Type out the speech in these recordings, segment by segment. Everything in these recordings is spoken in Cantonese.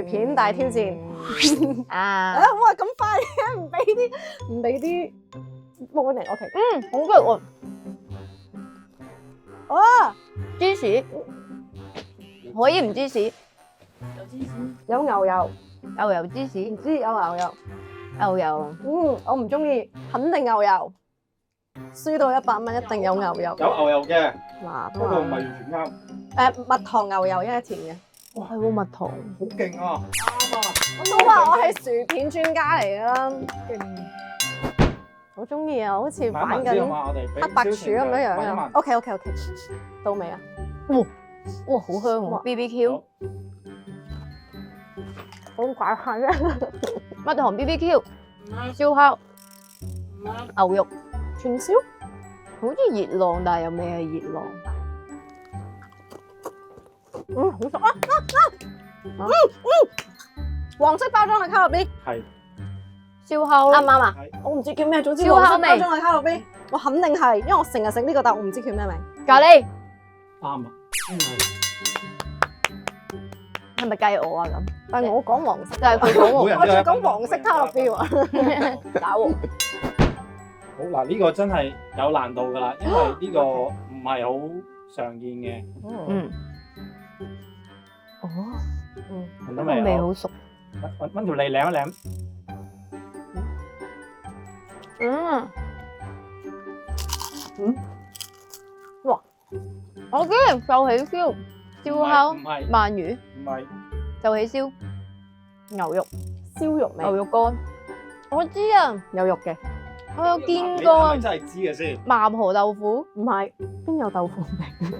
片大挑戰啊！哇咁快嘅，唔俾啲 warning，OK。好good喎，哇，芝士可以唔芝士，有牛油，牛油芝士，唔知有牛油。牛油我唔中意，肯定牛油。輸到100蚊一定有牛油。有牛油嘅，嗱，不過唔係完全啱。蜜糖牛油因為甜嘅。哇，係喎蜜糖，好勁啊！啱啊！我都話我係薯片專家嚟㗎啦，好中意啊，好似玩慢慢先好嘛，我哋俾黑白薯咁樣樣啊慢慢。 OK，到未啊？哇好香哇喎 BBQ，好怪下啫，蜜糖 BBQ，燒烤，牛肉，串燒。好似熱浪，但係又未係熱浪。好熟啊！黃色包裝嘅卡樂 B，係燒烤啱唔啱啊？係我唔知叫咩，總之燒烤味黃色包裝嘅卡樂 B，我肯定係，因為我成日食呢個，但我唔知叫咩名。咖喱啱啊！係咪計我啊咁？但係我講黃色，就係佢講喎。每人我仲要都有一分講黃色卡樂 B 喎，打喎。好嗱，呢個真係有難度㗎啦，因為呢個唔係好常見嘅。嗯。哦，聞到個未啊？味好熟。揾條脷舐一舐。哇！我竟然壽喜燒、燒烤、唔係鰻魚、唔係壽喜燒、牛肉、燒肉味，牛肉乾。我知啊，有肉嘅，我有見你過啊係咪真係知嘅先？麻婆豆腐、唔係邊有豆腐味？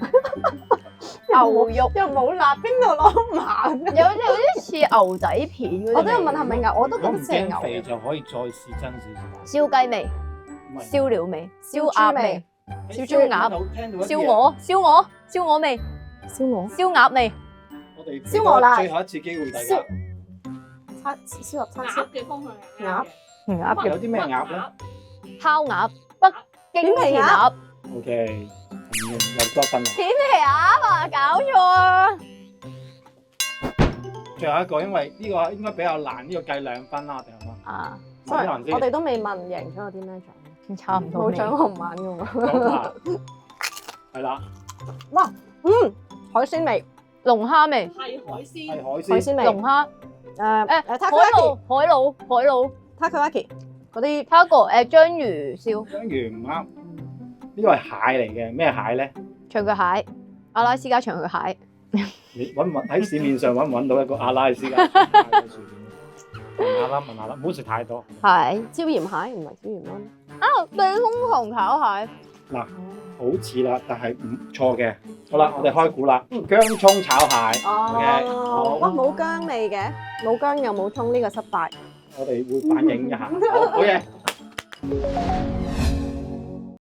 牛肉，又冇辣，邊度攞麻嘅？有啲似牛仔片嗰啲味。我都要問係咪牛，我都覺如果唔得似係牛驚肥嘅。就可以再試真少少。燒雞味、唔係燒料味、燒燒豬味鴨味、燒豬鴨、聽到一啲嘢燒鵝、燒鵝、燒鵝味、燒鵝、燒鴨味。我哋燒鵝啦最後一次機會大家。燒肉叉燒鴨嘅方向係啱嘅。鴨有啲咩鴨咧烤鴨、北京片皮填鴨、 ？OK，又多分啦。片皮鴨啊，搞錯啊！最後一個，因為呢個應該比較難，呢個計2分啦，定係嘛？啊，所以難啲我哋都未問贏咗有啲咩獎，差唔多味。冇獎紅晚嘅喎。係啦，海鮮味、龍蝦味、係海鮮，係海鮮。海鮮味、龍蝦、誒海 takoyaki、鹵、海鹵、 takoyaki 嗰啲 taco 章魚燒、章魚唔啱，呢個係蟹嚟嘅，咩蟹咧？長腳蟹、阿拉斯加長腳蟹。你揾唔揾喺市面上揾唔揾到一個阿拉斯加蟹嘅薯片？問下啦，問下啦，唔好食太多。係椒鹽蟹，唔係椒鹽蚊。啊，避風塘炒蟹。嗱，好似啦，但係唔錯嘅。好啦，我哋開估啦，薑葱炒蟹。OK，好哇，冇薑味嘅，冇薑又冇葱，呢個失敗。我哋會反映一下。好，好嘢。